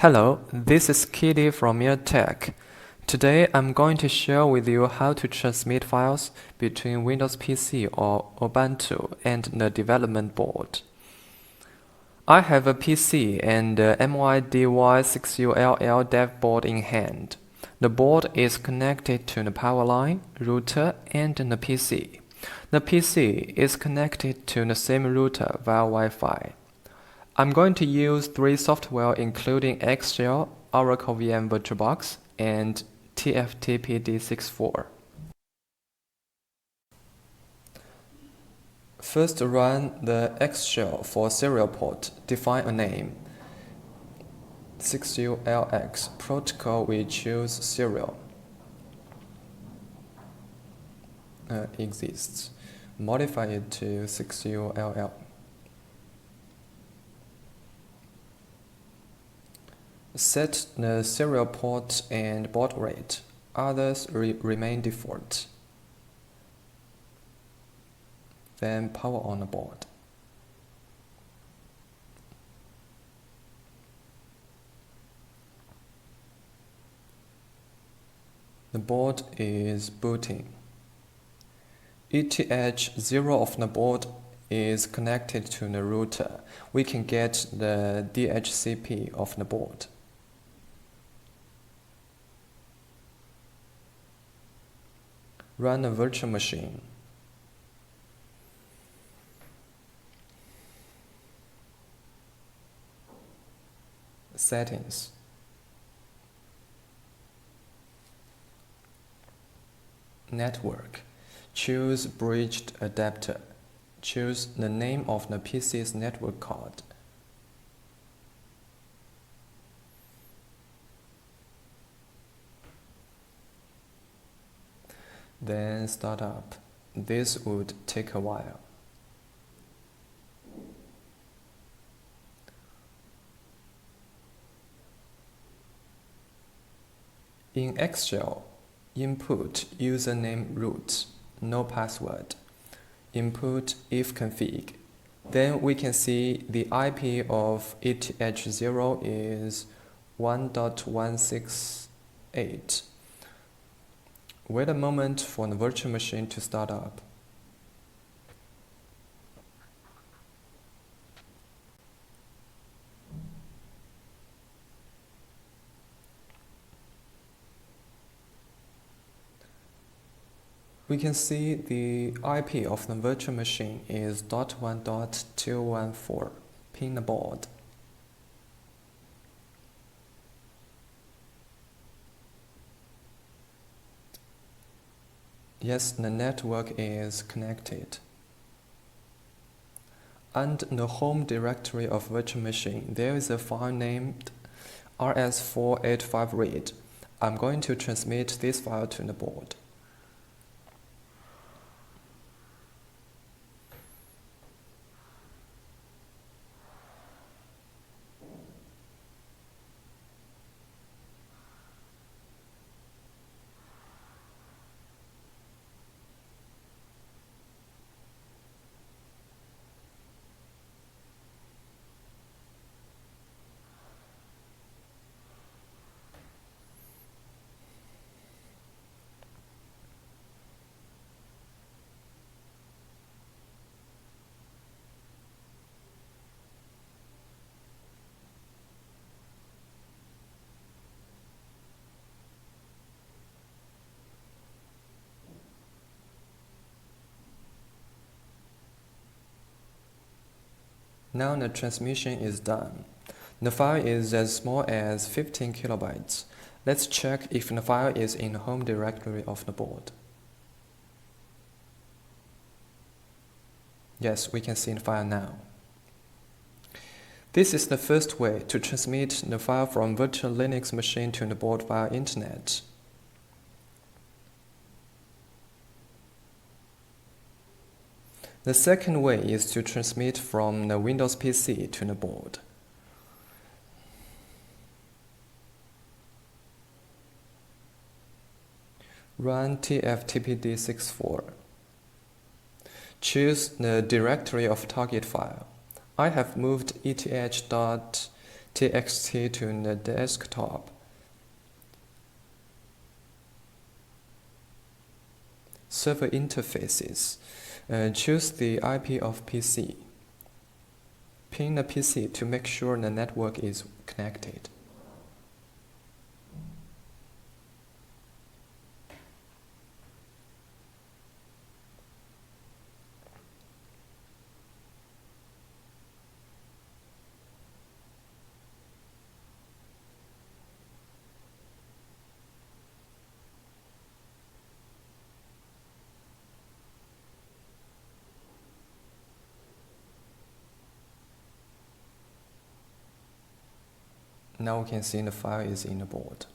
Hello, this is Kitty from MYD-Y. Today I'm going to share with you how to transmit files between Windows PC or Ubuntu and the development board. I have a PC and the MYD-Y6ULX dev board in hand. The board is connected to the power line, router, and the PC. The PC is connected to the same router via Wi-Fi. I'm going to use 3 software including Excel, Oracle VM VirtualBox, and TFTPD64. First, run the Excel for serial port. Define a name. 6ULX protocol we choose serial exists. Modify it to 6ULL. Set the serial port and baud rate. Others remain default. Then power on the board. The board is booting. ETH0 of the board is connected to the router. We can get the DHCP of the board. Run a virtual machine. Settings. Network. Choose bridged adapter. Choose the name of the PC's network card. Then start up. This would take a while. In Excel, input username root, no password. Input ifconfig. Then we can see the IP of ETH0 is 1.168. Wait a moment for the virtual machine to start up. We can see the IP of the virtual machine is .1.214. Pin the board. Yes, the network is connected. Under the home directory of virtual machine, there is a file named rs485read. I'm going to transmit this file to the board. Now the transmission is done. The file is as small as 15 kilobytes. Let's check if the file is in the home directory of the board. Yes, we can see the file now. This is the first way to transmit the file from virtual Linux machine to the board via internet. The second way is to transmit from the Windows PC to the board. Run TFTPD64. Choose the directory of target file. I have moved eth.txt txt to the desktop. Server interfaces. Choose the IP of PC. Ping the PC to make sure the network is connected. Now we can see the file is in the board.